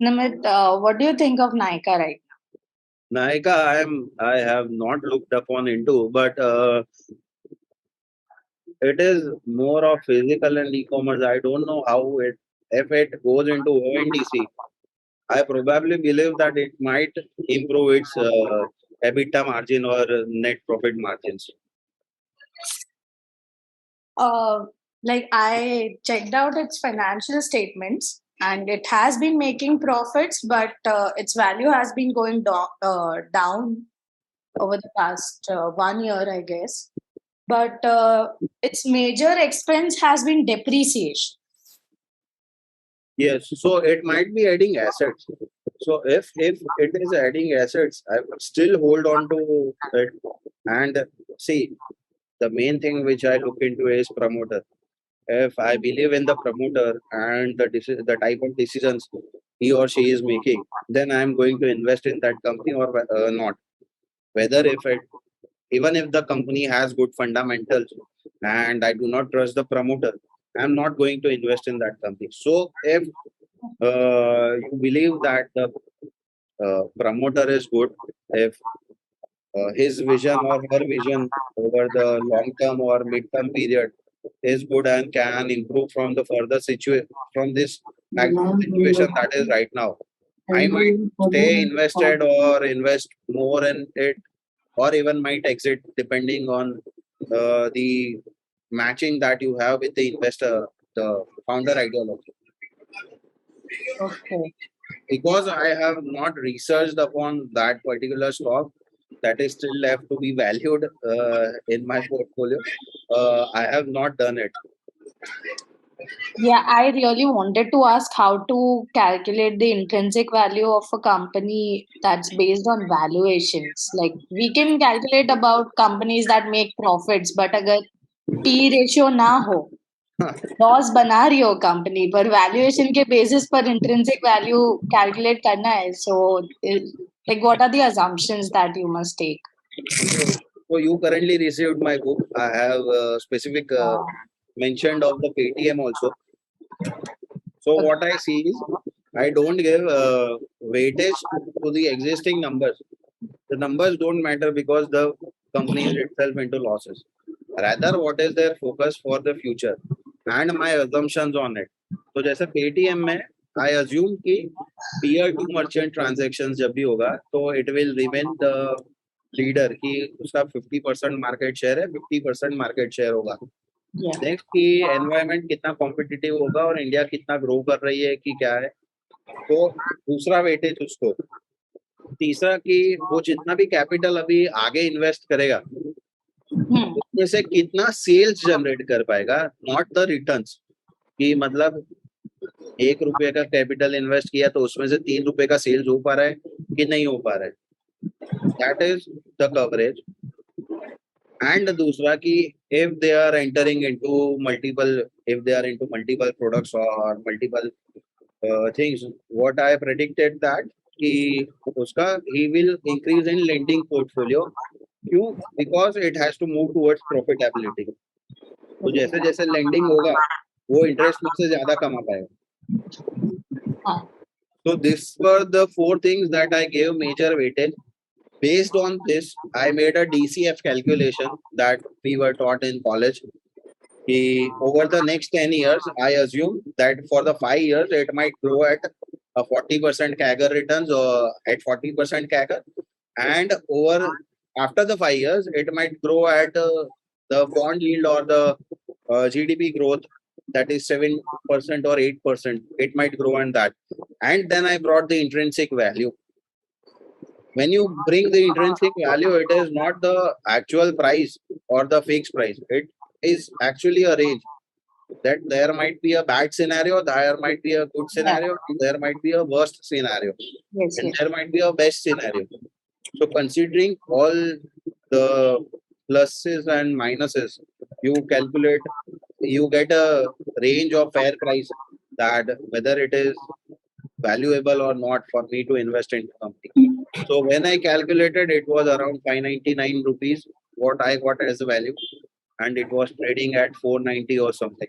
Namit, what do you think of Nykaa right Naika, I have not looked upon into, but it is more of physical and e-commerce. I don't know how it if it goes into ONDC. I probably believe that it might improve its EBITDA margin or net profit margins. now? Like I checked out its financial statements and it has been making profits, but its value has been going down over the past 1 year, I guess. But its major expense has been depreciation. Yes, so it might be adding assets. So if it is adding assets, I would still hold on to it. And see, the main thing which I look into is promoter. If I believe in the promoter and the type of decisions he or she is making, then I am going to invest in that company or not. Whether if it even if the company has good fundamentals and I do not trust the promoter, I'm not going to invest in that company. So if you believe that the promoter is good, if his vision or her vision over the long term or mid term period is good and can improve from the further situation from this actual situation that is right now. I might stay invested or invest more in it or even might exit depending on the matching that you have with the investor, the founder ideology. Okay. Because I have not researched upon that particular stock that is still left to be valued in my portfolio. I have not done it. Yeah, I really wanted to ask how to calculate the intrinsic value of a company that's based on valuations. Like we can calculate about companies that make profits, but अगर P ratio ना हो, loss बना रही हो company पर valuation के basis पर intrinsic value calculate करना है. So like what are the assumptions that you must take? So you currently received my book. I have specific mentioned of the Paytm also. So what I see is I don't give weightage to the existing numbers. The numbers don't matter because the company is itself into losses. Rather, what is their focus for the future and my assumptions on it. तो जैसे Paytm में I assume कि tier two merchant transaction जब भी होगा तो it will remain the leader कि उसका 50% मार्केट शेयर है 50% मार्केट शेयर होगा. Yeah. नेक्स्ट कि एनवायरमेंट कितना कॉम्पिटिटिव होगा और इंडिया कितना ग्रो कर रही है कि क्या है. तो दूसरा वेटेज उसको. तीसरा कि वो जितना भी कैपिटल अभी आगे इन्वेस्ट करेगा उसमें से कितना सेल्स जनरेट कर पाएगा, नॉट द रिटर्न्स. कि मतलब 1 रुपये का कैपिटल इन्वेस्ट किया तो उसमें से 3 रुपए का सेल्स हो पा रहा है कि नहीं हो पा रहा है. That is the coverage. And दूसरा कि if they are entering into multiple if they are into multiple products or multiple things, what I predicted that कि उसका he will increase in lending portfolio. क्यों? Because it has to move towards profitability. तो जैसे जैसे lending होगा वो interest में से ज्यादा कमा पाएगा. So these were the four things that I gave major weightage. Based on this, I made a DCF calculation that we were taught in college. Over the next 10 years, I assume that for the 5 years, it might grow at a 40% CAGR returns or at 40% CAGR. And over after the 5 years, it might grow at the bond yield or the GDP growth that is 7% or 8%. It might grow on that. And then I brought the intrinsic value. When you bring the intrinsic value, it is not the actual price or the fixed price. It is actually a range that there might be a bad scenario, there might be a good scenario, there might be a worst scenario, Yes, and yes. there might be a best scenario. So considering all the pluses and minuses, you calculate, you get a range of fair price that whether it is valuable or not for me to invest in the company. So when I calculated, it was around 599 rupees what I got as a value, and it was trading at 490 or something.